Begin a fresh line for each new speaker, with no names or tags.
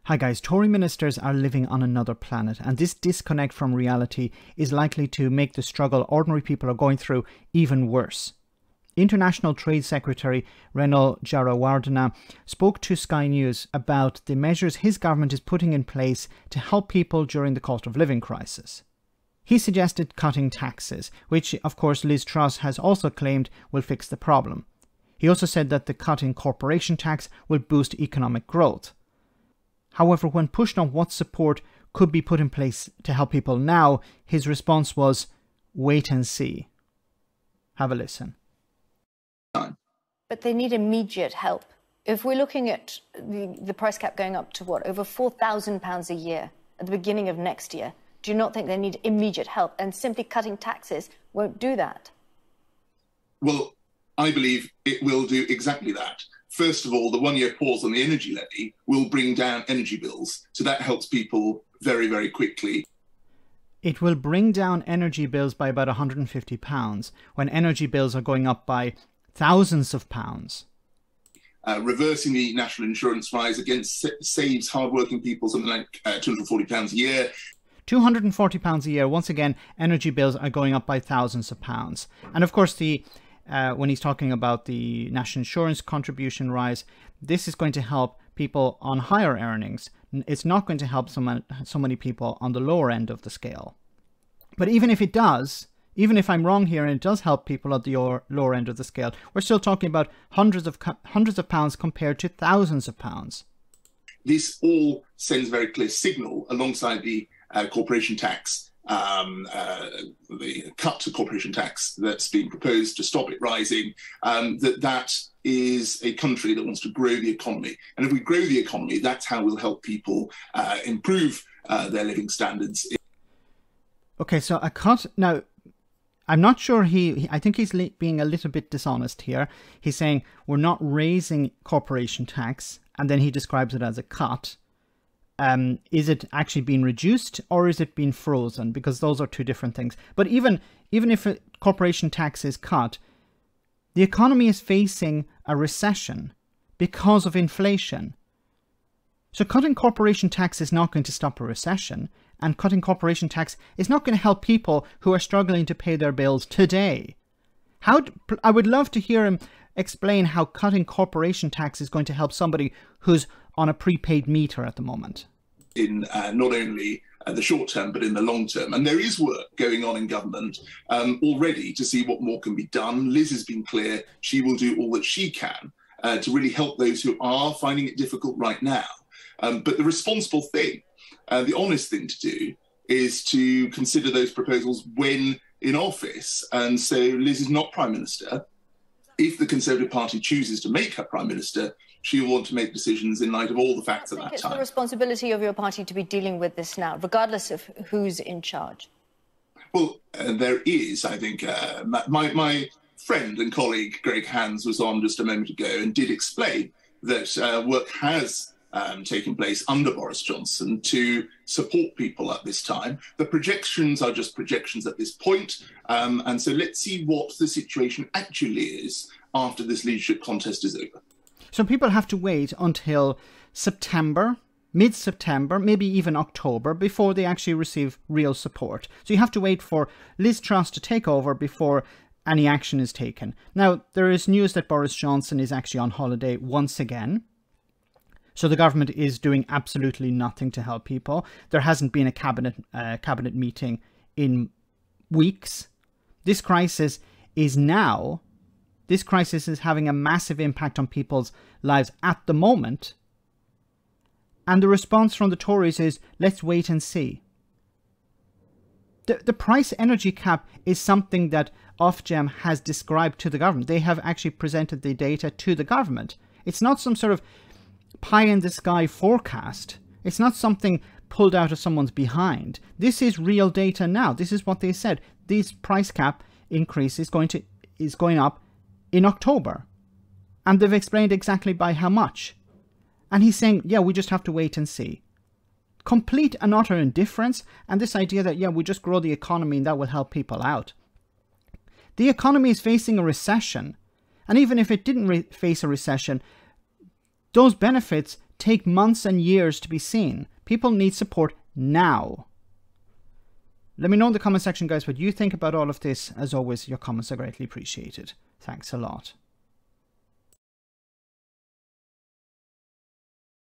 Hi guys, Tory ministers are living on another planet, and this disconnect from reality is likely to make the struggle ordinary people are going through even worse. International Trade Secretary Rnil Jayawardena spoke to Sky News about the measures his government is putting in place to help people during the cost of living crisis. He suggested cutting taxes, which of course Liz Truss has also claimed will fix the problem. He also said that the cut in corporation tax will boost economic growth. However, when pushed on what support could be put in place to help people now, his response was, wait and see. Have a listen.
But they need immediate help. If we're looking at the price cap going up to what, over £4,000 a year at the beginning of next year, do you not think they need immediate help? And simply cutting taxes won't do that?
Well, I believe it will do exactly that. First of all, the one-year pause on the energy levy will bring down energy bills. So that helps people very, very quickly.
It will bring down energy bills by about £150 when energy bills are going up by thousands of pounds.
Reversing the national insurance rise again saves hardworking people something like £240 a year.
£240 a year. Once again, energy bills are going up by thousands of pounds. And of course, when he's talking about the national insurance contribution rise, this is going to help people on higher earnings. It's not going to help so many people on the lower end of the scale. But even if it does, even if I'm wrong here and it does help people at the lower end of the scale, we're still talking about hundreds of pounds compared to thousands of pounds.
This all sends a very clear signal alongside the corporation tax, the cut to corporation tax that's being proposed to stop it rising, that is a country that wants to grow the economy. And if we grow the economy, that's how we'll help people improve their living standards.
Okay, so a cut. Now, I'm not sure I think he's being a little bit dishonest here. He's saying we're not raising corporation tax, and then he describes it as a cut. Is it actually being reduced or is it being frozen? Because those are two different things. But even if a corporation tax is cut, the economy is facing a recession because of inflation. So cutting corporation tax is not going to stop a recession, and cutting corporation tax is not going to help people who are struggling to pay their bills today. I would love to hear him explain how cutting corporation tax is going to help somebody who's on a prepaid meter at the moment.
In not only the short term, but in the long term. And there is work going on in government already to see what more can be done. Liz has been clear she will do all that she can to really help those who are finding it difficult right now. But the responsible thing, the honest thing to do, is to consider those proposals when in office. And so Liz is not Prime Minister. If the Conservative Party chooses to make her Prime Minister, she will want to make decisions in light of all the facts at that time.
It's the responsibility of your party to be dealing with this now, regardless of who's in charge.
Well, there is, I think, my friend and colleague Greg Hands was on just a moment ago and did explain that work has taken place under Boris Johnson to support people at this time. The projections are just projections at this point. And so let's see what the situation actually is after this leadership contest is over.
So people have to wait until September, mid-September, maybe even October, before they actually receive real support. So you have to wait for Liz Truss to take over before any action is taken. Now, there is news that Boris Johnson is actually on holiday once again. So the government is doing absolutely nothing to help people. There hasn't been a cabinet meeting in weeks. This crisis is having a massive impact on people's lives at the moment. And the response from the Tories is, let's wait and see. The price energy cap is something that Ofgem has described to the government. They have actually presented the data to the government. It's not some sort of pie-in-the-sky forecast. It's not something pulled out of someone's behind. This is real data now. This is what they said. This price cap increase is going up in October. And they've explained exactly by how much. And he's saying, yeah, we just have to wait and see. Complete and utter indifference, and this idea that, yeah, we just grow the economy and that will help people out. The economy is facing a recession. And even if it didn't face a recession, those benefits take months and years to be seen. People need support now. Let me know in the comment section, guys, what you think about all of this. As always, your comments are greatly appreciated. Thanks a lot.